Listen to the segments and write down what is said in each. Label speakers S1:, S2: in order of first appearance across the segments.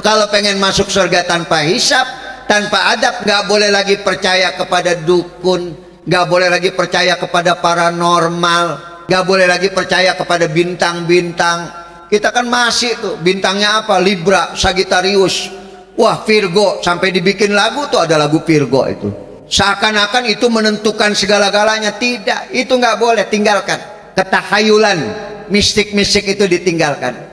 S1: Kalau pengen masuk surga tanpa hisab, tanpa adab, nggak boleh lagi percaya kepada dukun, nggak boleh lagi percaya kepada paranormal, nggak boleh lagi percaya kepada bintang-bintang. Kita kan masih tuh, bintangnya apa? Libra, Sagittarius, wah Virgo, sampai dibikin lagu tuh ada lagu Virgo itu. Seakan-akan itu menentukan segala-galanya. Tidak, itu nggak boleh, tinggalkan. Ketahayulan, mistik-mistik itu ditinggalkan.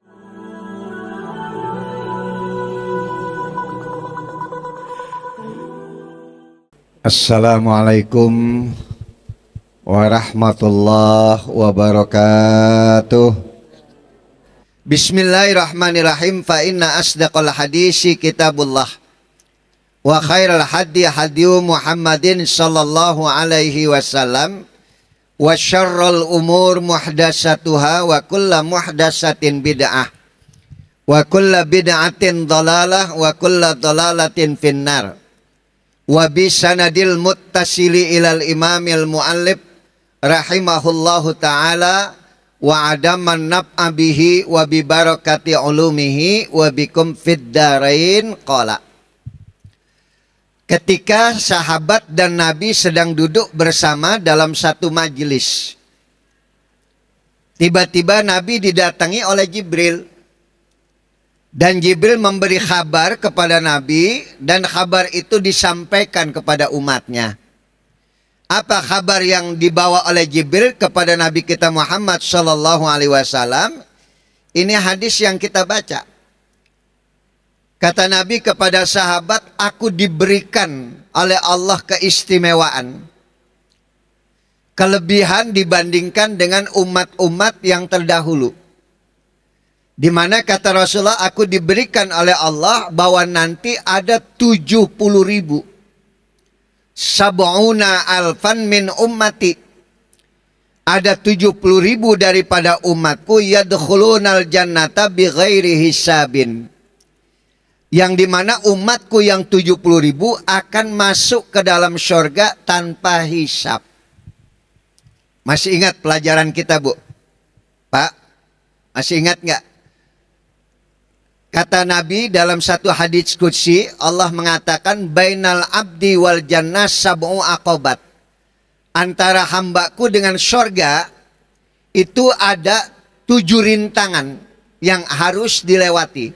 S1: Assalamualaikum warahmatullahi wabarakatuh. Bismillahirrahmanirrahim. Fa inna asdaqal hadisi kitabullah wa khairal hadi hadiyu Muhammadin sallallahu alaihi wasallam wa syarrul umur muhdasatuha wa kulla muhdasatin bid'ah wa kulla bid'atin dhalalah wa kulla dhalalatin finnar. Wa bisanadil muttasili ilal imamil muallib rahimahullahu ta'ala wa adaman nab'a bihi wa bi barakati ulumihi wa bikum fid darain qala. Ketika sahabat dan Nabi sedang duduk bersama dalam satu majelis, tiba-tiba Nabi didatangi oleh Jibril. Dan Jibril memberi kabar kepada Nabi, dan kabar itu disampaikan kepada umatnya. Apa kabar yang dibawa oleh Jibril kepada Nabi kita Muhammad Sallallahu Alaihi Wasallam? Ini hadis yang kita baca. Kata Nabi kepada sahabat, aku diberikan oleh Allah keistimewaan, kelebihan dibandingkan dengan umat-umat yang terdahulu. Di mana kata Rasulullah, aku diberikan oleh Allah bahwa nanti ada 70.000, sab'una alfan min ummati, ada 70.000 daripada umatku, yadkhulunal jannata bighairi hisabin, yang dimana umatku yang 70.000 akan masuk ke dalam surga tanpa hisab. Masih ingat pelajaran kita, Bu? Pak, masih ingat nggak? Kata Nabi dalam satu hadits qudsi, Allah mengatakan bainal abdi wal jannah sab'u aqobat. Antara hambaku dengan surga itu ada 7 rintangan yang harus dilewati.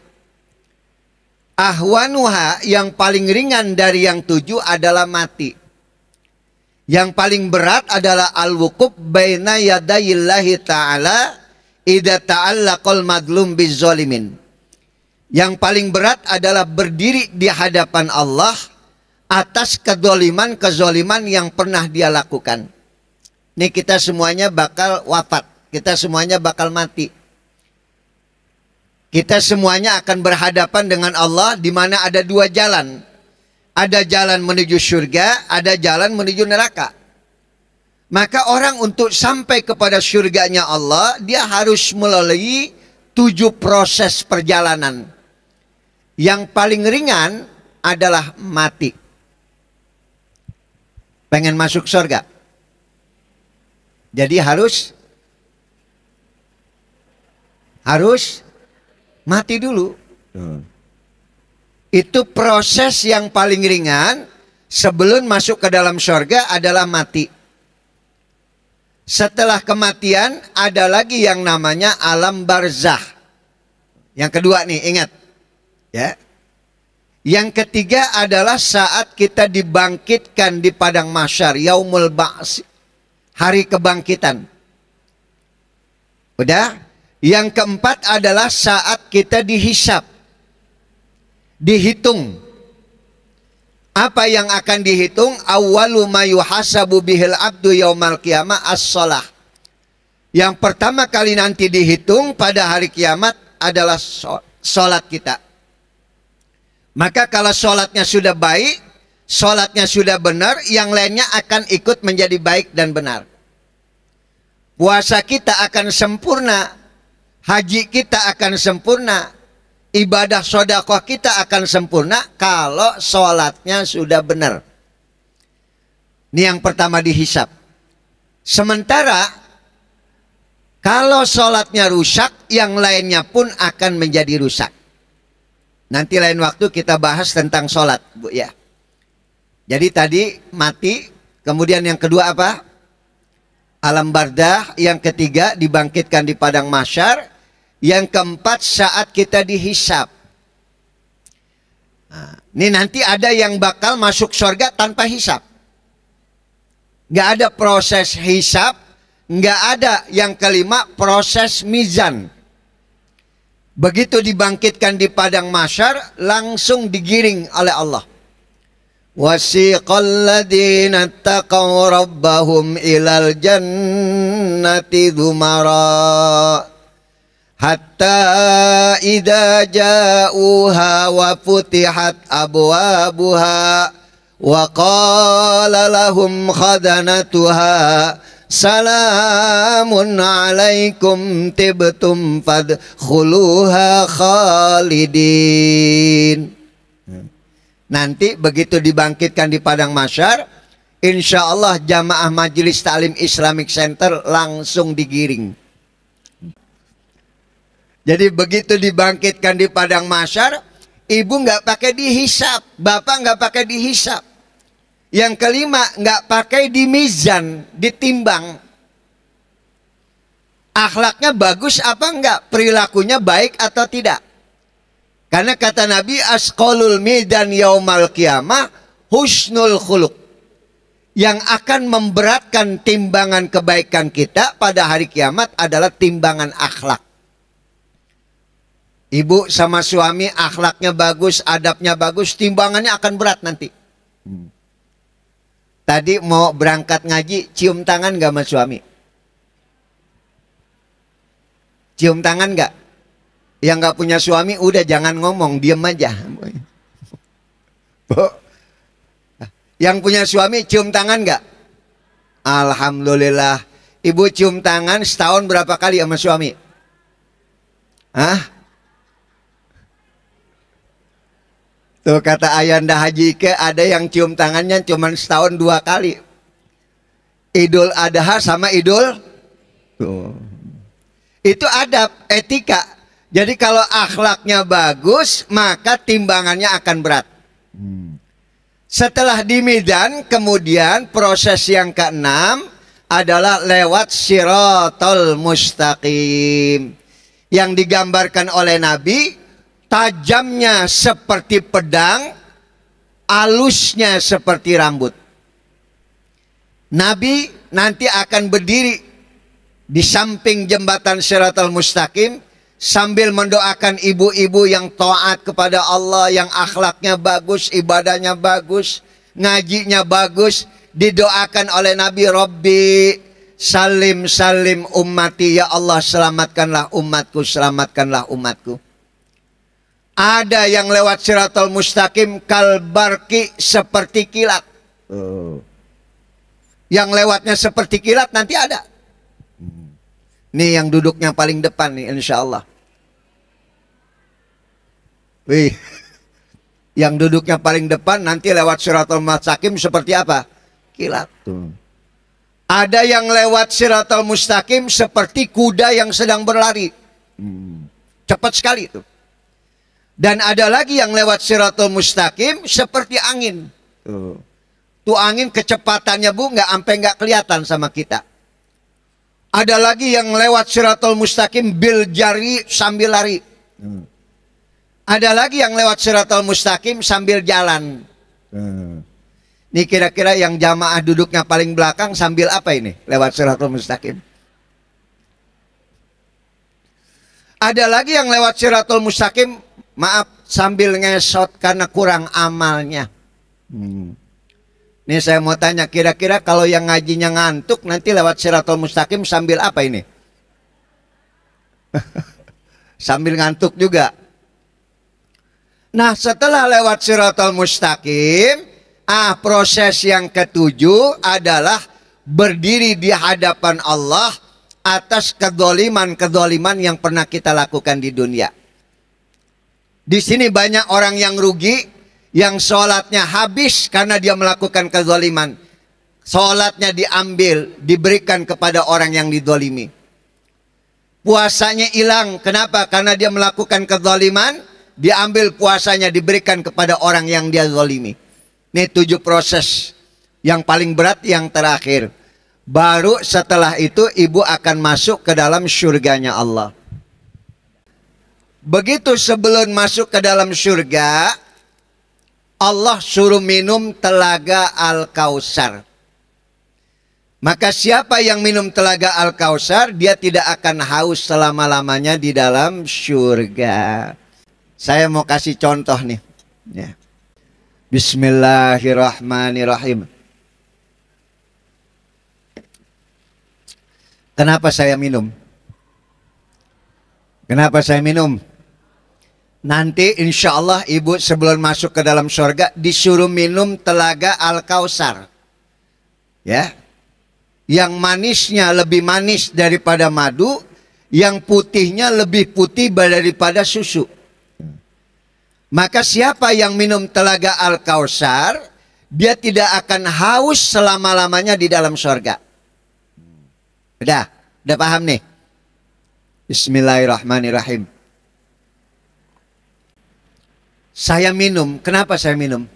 S1: Ahwanuha, yang paling ringan dari yang 7 adalah mati. Yang paling berat adalah al-wuquf baina yadayillahi ta'ala idza ta'allaqal madlum bizzalimin. Yang paling berat adalah berdiri di hadapan Allah atas kezoliman yang pernah dia lakukan. Ini kita semuanya bakal wafat. Kita semuanya bakal mati. Kita semuanya akan berhadapan dengan Allah, di mana ada 2 jalan. Ada jalan menuju surga, ada jalan menuju neraka. Maka orang untuk sampai kepada surganya Allah, dia harus melalui 7 proses perjalanan. Yang paling ringan adalah mati. Pengen masuk surga, jadi harus mati dulu. Itu proses yang paling ringan sebelum masuk ke dalam surga adalah mati. Setelah kematian ada lagi yang namanya alam barzah. Yang kedua nih, ingat ya. Yang ketiga adalah saat kita dibangkitkan di padang mahsyar, yaumul ba'ts, hari kebangkitan. Udah? Yang keempat adalah saat kita dihisab, dihitung. Apa yang akan dihitung? Awwalu ma yuhasabu bihil abdu yaumal qiyamah as-shalah. Yang pertama kali nanti dihitung pada hari kiamat adalah sholat kita. Maka kalau sholatnya sudah baik, sholatnya sudah benar, yang lainnya akan ikut menjadi baik dan benar. Puasa kita akan sempurna, haji kita akan sempurna, ibadah sedekah kita akan sempurna kalau sholatnya sudah benar. Ini yang pertama dihisab. Sementara kalau sholatnya rusak, yang lainnya pun akan menjadi rusak. Nanti lain waktu kita bahas tentang sholat, Bu ya. Jadi tadi mati, kemudian yang kedua apa? Alam bardah, yang ketiga dibangkitkan di padang mahsyar, yang keempat saat kita dihisab. Nah, ini nanti ada yang bakal masuk surga tanpa hisab. Nggak ada proses hisab, nggak ada yang kelima proses mizan. Begitu dibangkitkan di padang mahsyar, langsung digiring oleh Allah. Wasiqal ladzina taqaw rabbahum ilal jannati dzumara hatta idza ja'uha wa futihat abwabuha wa qala lahum khadanatuha salamun alaikum tibtum fadkhuluha khalidin. Nanti begitu dibangkitkan di padang mahsyar, insya Allah jamaah Majelis Ta'lim Islamic Center langsung digiring. Jadi begitu dibangkitkan di padang mahsyar, ibu nggak pakai dihisap, bapak nggak pakai dihisap. Yang kelima, nggak pakai di mizan, ditimbang. Akhlaknya bagus apa enggak? Perilakunya baik atau tidak? Karena kata Nabi, asqalul midan yaumal qiyamah husnul khuluq. Yang akan memberatkan timbangan kebaikan kita pada hari kiamat adalah timbangan akhlak. Ibu sama suami akhlaknya bagus, adabnya bagus, timbangannya akan berat nanti. Tadi mau berangkat ngaji, cium tangan gak sama suami? Cium tangan gak? Yang gak punya suami udah jangan ngomong, diem aja. Yang punya suami cium tangan gak? Alhamdulillah. Ibu cium tangan setahun berapa kali sama suami? Hah? Tuh kata Ayanda Haji Ike, ada yang cium tangannya cuma setahun 2 kali. Idul Adha sama Idul. Tuh. Itu adab, etika. Jadi kalau akhlaknya bagus, maka timbangannya akan berat. Setelah di Midan, kemudian proses yang keenam adalah lewat Shiratal Mustaqim. Yang digambarkan oleh Nabi, tajamnya seperti pedang, alusnya seperti rambut. Nabi nanti akan berdiri di samping jembatan Shiratal Mustaqim sambil mendoakan ibu-ibu yang taat kepada Allah, yang akhlaknya bagus, ibadahnya bagus, ngajinya bagus, didoakan oleh Nabi, Rabbi salim salim ummati, ya Allah selamatkanlah umatku, selamatkanlah umatku. Ada yang lewat Shiratal Mustaqim kalbarki, seperti kilat. Yang lewatnya seperti kilat nanti ada. Nih yang duduknya paling depan nih insya Allah. Wih, yang duduknya paling depan nanti lewat Shiratal Mustaqim seperti apa? Kilat. Ada yang lewat Shiratal Mustaqim seperti kuda yang sedang berlari. Cepat sekali itu. Dan ada lagi yang lewat Shiratal Mustaqim seperti angin. Tuh angin kecepatannya Bu nggak kelihatan sama kita. Ada lagi yang lewat Shiratal Mustaqim bil jari sambil lari. Ada lagi yang lewat Shiratal Mustaqim sambil jalan. Ini kira-kira yang jamaah duduknya paling belakang sambil apa ini? Lewat Shiratal Mustaqim. Ada lagi yang lewat Shiratal Mustaqim, maaf, sambil ngesot karena kurang amalnya. Nih saya mau tanya, kira-kira kalau yang ngajinya ngantuk nanti lewat Shiratal Mustaqim sambil apa ini? Sambil ngantuk juga. Nah setelah lewat Shiratal Mustaqim, proses yang ketujuh adalah berdiri di hadapan Allah atas kedoliman-kedoliman yang pernah kita lakukan di dunia. Di sini banyak orang yang rugi, yang sholatnya habis karena dia melakukan kezaliman. Sholatnya diambil, diberikan kepada orang yang didolimi. Puasanya hilang, kenapa? Karena dia melakukan kezaliman. diambil puasanya, diberikan kepada orang yang dia zalimi. Ini 7 proses. Yang paling berat yang terakhir. Baru setelah itu ibu akan masuk ke dalam surganya Allah. Begitu sebelum masuk ke dalam surga, Allah suruh minum telaga Al-Kautsar. Maka siapa yang minum telaga Al-Kautsar, dia tidak akan haus selama-lamanya di dalam surga. Saya mau kasih contoh nih. Ya. Bismillahirrahmanirrahim. Kenapa saya minum? Kenapa saya minum? Nanti insya Allah ibu sebelum masuk ke dalam surga disuruh minum telaga Al-Kautsar. Ya. Yang manisnya lebih manis daripada madu, yang putihnya lebih putih daripada susu. Maka siapa yang minum telaga Al-Kautsar, dia tidak akan haus selama-lamanya di dalam surga. Udah paham nih? Bismillahirrahmanirrahim. Saya minum, kenapa saya minum?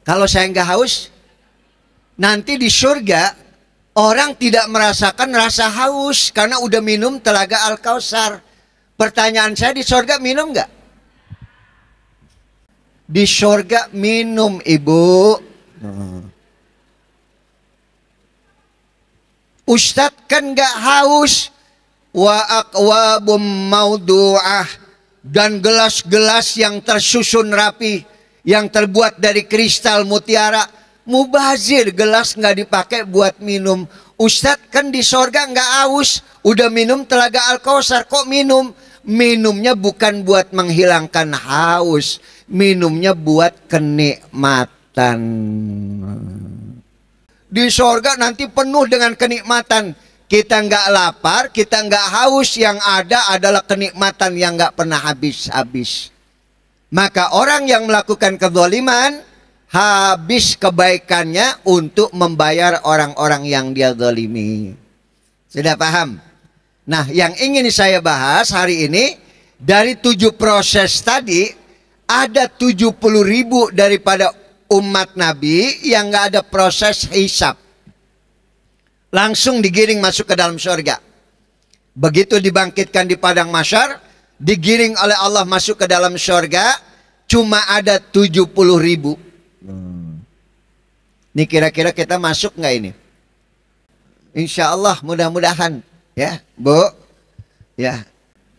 S1: Kalau saya nggak haus, nanti di surga orang tidak merasakan rasa haus karena udah minum telaga Al-Kautsar. Pertanyaan saya, di surga minum nggak? Di surga minum, ibu. Ustadz kan nggak haus. Wa aqwabum maudu'ah, dan gelas-gelas yang tersusun rapi, yang terbuat dari kristal mutiara. Mubazir, gelas nggak dipakai buat minum. Ustadz kan di sorga nggak haus, udah minum telaga Al-Kautsar, kok minum? Minumnya bukan buat menghilangkan haus, minumnya buat kenikmatan. Di sorga nanti penuh dengan kenikmatan. Kita nggak lapar, kita nggak haus, yang ada adalah kenikmatan yang nggak pernah habis-habis. Maka orang yang melakukan kezaliman, habis kebaikannya untuk membayar orang-orang yang dia zalimi. Sudah paham? Nah, yang ingin saya bahas hari ini, dari 7 proses tadi, ada 70.000 daripada umat Nabi yang nggak ada proses hisab. Langsung digiring masuk ke dalam surga. Begitu dibangkitkan di padang mahsyar, digiring oleh Allah masuk ke dalam surga, cuma ada 70.000. Ini kira-kira kita masuk nggak ini? Insya Allah, mudah-mudahan. Ya, Bu. Ya,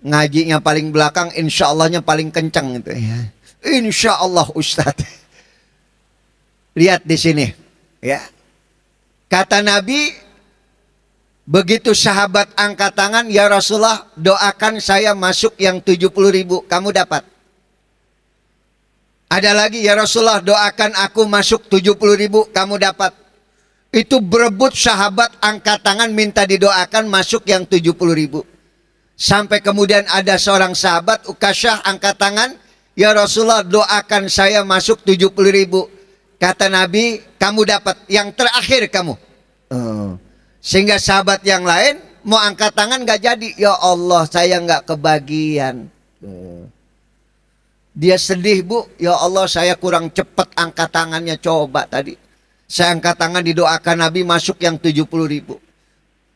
S1: ngajinya paling belakang, insya Allahnya paling kencang gitu ya. Insya Allah, Ustadz. Lihat di sini, ya. Kata Nabi, begitu sahabat angkat tangan, ya Rasulullah, doakan saya masuk yang 70.000, kamu dapat. Ada lagi, ya Rasulullah, doakan aku masuk 70.000, kamu dapat. Itu berebut sahabat angkat tangan minta didoakan masuk yang 70.000. Sampai kemudian ada seorang sahabat Ukasyah angkat tangan, ya Rasulullah, doakan saya masuk 70.000. Kata Nabi, kamu dapat, yang terakhir kamu. Sehingga sahabat yang lain mau angkat tangan gak jadi. Ya Allah, saya gak kebagian. Dia sedih, Bu. Ya Allah, saya kurang cepat angkat tangannya. Coba tadi saya angkat tangan, didoakan Nabi masuk yang 70.000.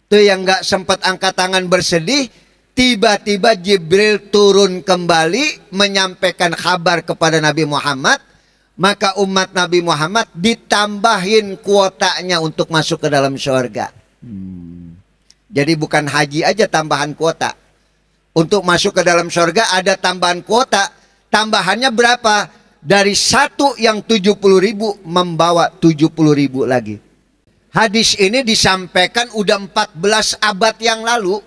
S1: Itu yang gak sempat angkat tangan bersedih, tiba-tiba Jibril turun kembali menyampaikan kabar kepada Nabi Muhammad. Maka umat Nabi Muhammad ditambahin kuotanya untuk masuk ke dalam surga. Jadi bukan haji aja tambahan kuota. Untuk masuk ke dalam surga ada tambahan kuota. Tambahannya berapa? Dari satu yang 70.000 membawa 70.000 lagi. Hadis ini disampaikan udah 14 abad yang lalu.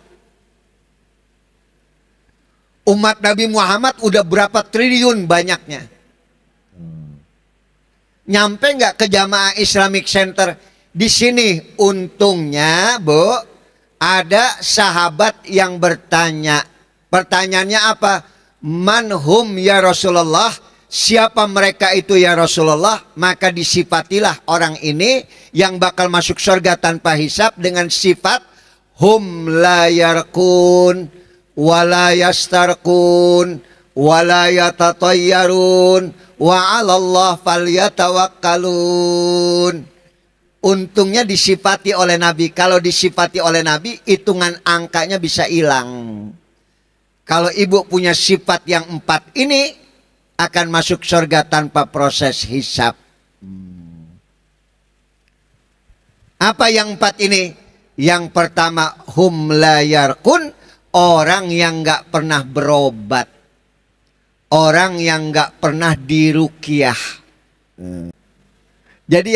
S1: Umat Nabi Muhammad udah berapa triliun banyaknya. Nyampe nggak ke Jamaah Islamic Center? Di sini untungnya, Bu, ada sahabat yang bertanya. Pertanyaannya apa? Manhum ya Rasulullah? Siapa mereka itu ya Rasulullah? Maka disifatilah orang ini yang bakal masuk surga tanpa hisab dengan sifat hum la yarkun wa la yastarkun wala yatatayyarun wa 'alallah falyatawakkalun. Untungnya disifati oleh Nabi. Kalau disifati oleh Nabi, hitungan angkanya bisa hilang. Kalau ibu punya sifat yang 4 ini, akan masuk surga tanpa proses hisab. Apa yang 4 ini? Yang pertama, hum la yarqun, orang yang nggak pernah berobat, orang yang nggak pernah diruqyah. Jadi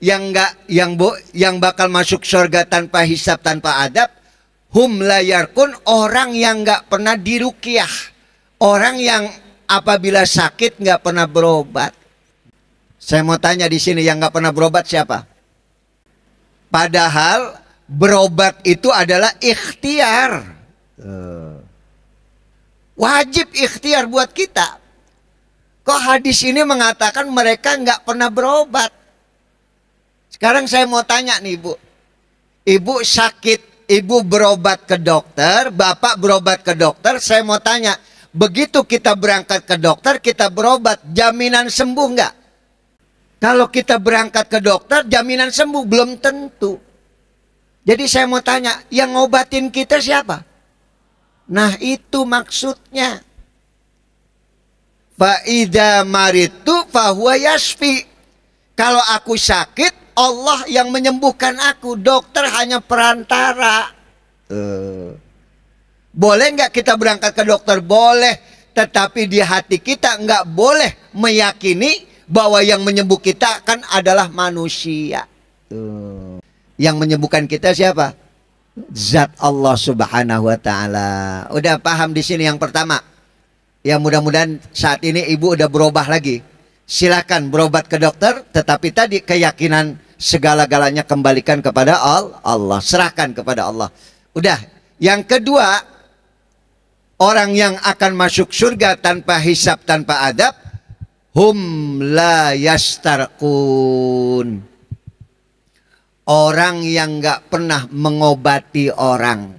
S1: yang bakal masuk surga tanpa hisab, tanpa adab, hum la yarqun, orang yang nggak pernah diruqyah, orang yang apabila sakit nggak pernah berobat. Saya mau tanya di sini, yang nggak pernah berobat siapa? Padahal berobat itu adalah ikhtiar, wajib ikhtiar buat kita. Kok hadis ini mengatakan mereka nggak pernah berobat? Sekarang saya mau tanya nih ibu. Ibu sakit, ibu berobat ke dokter, bapak berobat ke dokter. Saya mau tanya, begitu kita berangkat ke dokter, kita berobat, jaminan sembuh nggak? Kalau kita berangkat ke dokter, jaminan sembuh? Belum tentu. Jadi saya mau tanya, yang ngobatin kita siapa? Nah itu maksudnya. Fa idza maritu fahuwa yashfi. Kalau aku sakit, Allah yang menyembuhkan aku, dokter hanya perantara. Boleh nggak kita berangkat ke dokter? Boleh, tetapi di hati kita nggak boleh meyakini bahwa yang menyembuh kita kan adalah manusia. Yang menyembuhkan kita siapa? Zat Allah Subhanahu wa Ta'ala. Udah paham di sini yang pertama? Ya mudah-mudahan saat ini ibu udah berubah lagi. Silakan berobat ke dokter, tetapi tadi keyakinan segala-galanya kembalikan kepada Allah, serahkan kepada Allah. Udah. Yang kedua, orang yang akan masuk surga tanpa hisab, tanpa adab, hum la yastarqun, orang yang nggak pernah mengobati orang.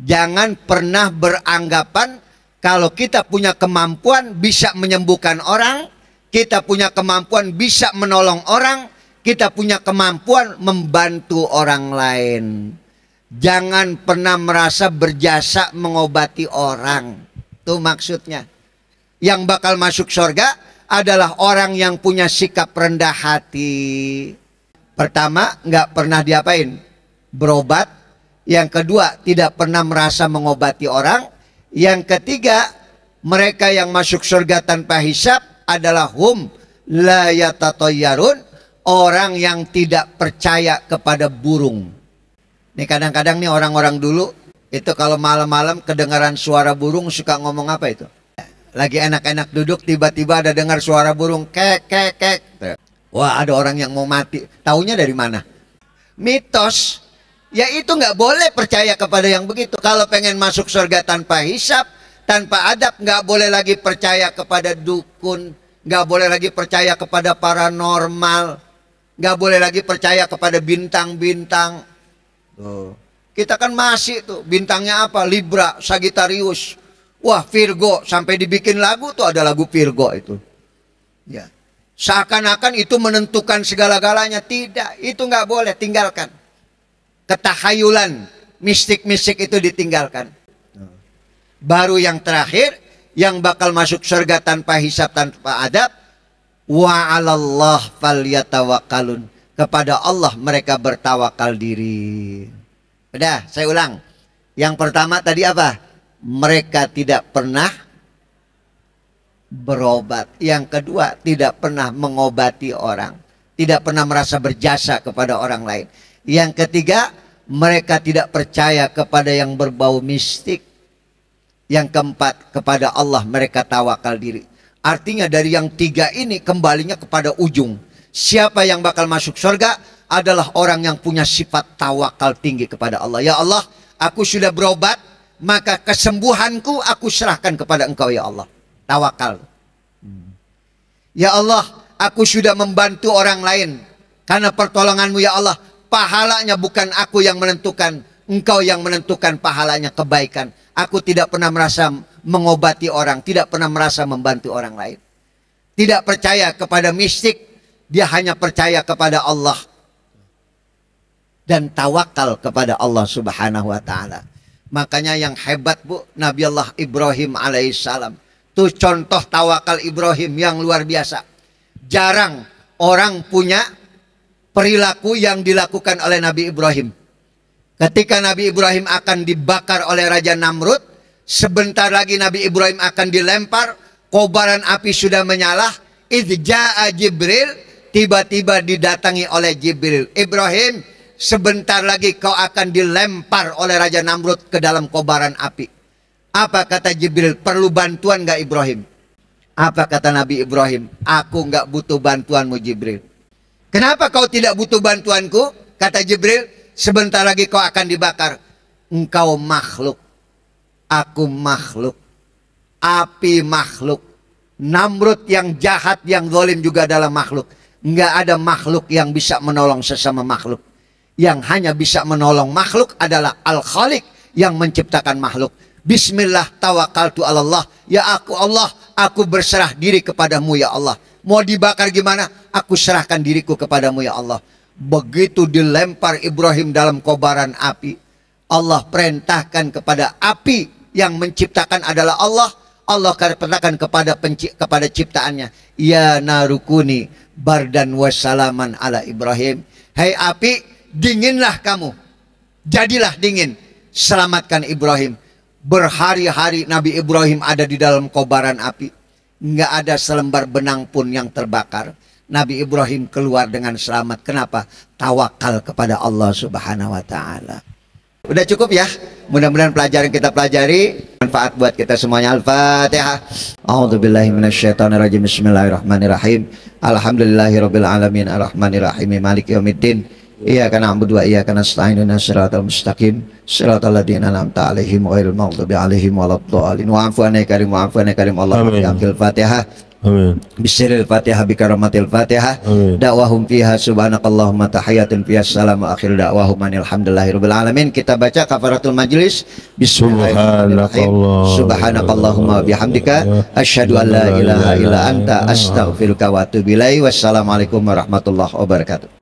S1: Jangan pernah beranggapan kalau kita punya kemampuan bisa menyembuhkan orang, kita punya kemampuan bisa menolong orang, kita punya kemampuan membantu orang lain. Jangan pernah merasa berjasa mengobati orang. Itu maksudnya. Yang bakal masuk surga adalah orang yang punya sikap rendah hati. Pertama, nggak pernah diapain? Berobat. Yang kedua, tidak pernah merasa mengobati orang. Yang ketiga, mereka yang masuk surga tanpa hisab adalah hum la yatatayyarun, orang yang tidak percaya kepada burung. Nih kadang-kadang nih orang-orang dulu itu kalau malam-malam kedengaran suara burung suka ngomong apa itu? Lagi enak-enak duduk, tiba-tiba ada dengar suara burung kek kek kek. Wah, ada orang yang mau mati. Taunya dari mana? Mitos. Ya itu nggak boleh percaya kepada yang begitu. Kalau pengen masuk surga tanpa hisab, tanpa adab, nggak boleh lagi percaya kepada dukun, nggak boleh lagi percaya kepada paranormal, nggak boleh lagi percaya kepada bintang-bintang. Kita kan masih tuh, bintangnya apa? Libra, Sagittarius, wah Virgo, sampai dibikin lagu tuh ada lagu Virgo itu. Ya, seakan-akan itu menentukan segala-galanya. Tidak, itu nggak boleh, tinggalkan. Ketahayulan, mistik-mistik itu ditinggalkan. Baru yang terakhir, yang bakal masuk surga tanpa hisab, tanpa adab, wa 'alallah falyatawakkalun, kepada Allah mereka bertawakal diri. Udah, saya ulang. Yang pertama tadi apa? Mereka tidak pernah berobat. Yang kedua, tidak pernah mengobati orang, tidak pernah merasa berjasa kepada orang lain. Yang ketiga, mereka tidak percaya kepada yang berbau mistik. Yang keempat, kepada Allah mereka tawakal diri. Artinya dari yang tiga ini kembalinya kepada ujung. Siapa yang bakal masuk surga adalah orang yang punya sifat tawakal tinggi kepada Allah. Ya Allah, aku sudah berobat, maka kesembuhanku aku serahkan kepada Engkau ya Allah. Tawakal. Ya Allah, aku sudah membantu orang lain karena pertolonganmu ya Allah. Pahalanya bukan aku yang menentukan, Engkau yang menentukan pahalanya, kebaikan. Aku tidak pernah merasa mengobati orang, tidak pernah merasa membantu orang lain. Tidak percaya kepada mistik, dia hanya percaya kepada Allah dan tawakal kepada Allah Subhanahu wa taala. Makanya yang hebat Bu, Nabi Allah Ibrahim alaihissalam. Tuh contoh tawakal Ibrahim yang luar biasa. Jarang orang punya perilaku yang dilakukan oleh Nabi Ibrahim. Ketika Nabi Ibrahim akan dibakar oleh Raja Namrud, sebentar lagi Nabi Ibrahim akan dilempar, kobaran api sudah menyala, idh ja'a Jibril, tiba-tiba didatangi oleh Jibril. Ibrahim, sebentar lagi kau akan dilempar oleh Raja Namrud ke dalam kobaran api. Apa kata Jibril? Perlu bantuan gak Ibrahim? Apa kata Nabi Ibrahim? Aku gak butuh bantuanmu Jibril. Kenapa kau tidak butuh bantuanku? Kata Jibril, sebentar lagi kau akan dibakar. Engkau makhluk, aku makhluk, api makhluk, Namrud yang jahat, yang zalim juga adalah makhluk. Nggak ada makhluk yang bisa menolong sesama makhluk. Yang hanya bisa menolong makhluk adalah Al-Khaliq yang menciptakan makhluk. Bismillah tawakkaltu ala Allah. Ya aku Allah, aku berserah diri kepadamu ya Allah. Mau dibakar gimana? Aku serahkan diriku kepadamu ya Allah. Begitu dilempar Ibrahim dalam kobaran api, Allah perintahkan kepada api yang menciptakan adalah Allah. Allah katakan kepada ciptaannya, ya narukuni bardan wassalaman ala Ibrahim. Hai api, dinginlah kamu, jadilah dingin, selamatkan Ibrahim. Berhari-hari Nabi Ibrahim ada di dalam kobaran api, nggak ada selembar benang pun yang terbakar. Nabi Ibrahim keluar dengan selamat. Kenapa? Tawakal kepada Allah Subhanahu wa taala. Udah cukup ya? Mudah-mudahan pelajaran kita pelajari manfaat buat kita semuanya. Al-Fatihah. A'udzubillahi minasyaitonirrajim. Bismillahirrahmanirrahim. Alhamdulillahirabbil alamin arrahmanirrahim maliki yaumiddin. Iyyaka na'budu wa iyyaka nasta'in ihdinas siratal mustaqim siratal ladzina an'amta 'alaihim ghairil maghdubi 'alaihim waladdallin. Wa'fu 'anna ya karim wa'fu 'anna ya karim. Allahumma bil Fatihah. Amin. Bismillahil Fatihah bikaramatil Fatihah. Dakwahum fiha subhanakallahumma tahiyatun fiha salam wa akhir dakwahum alhamdulillahirabbil alamin. Kita baca kafaratul majlis. Bismillahirrahmanirrahim. Subhanakallahumma bihamdika asyhadu an la ilaha illa anta astaghfiruka wa atubu ilaik. Wassalamualaikum warahmatullahi wabarakatuh.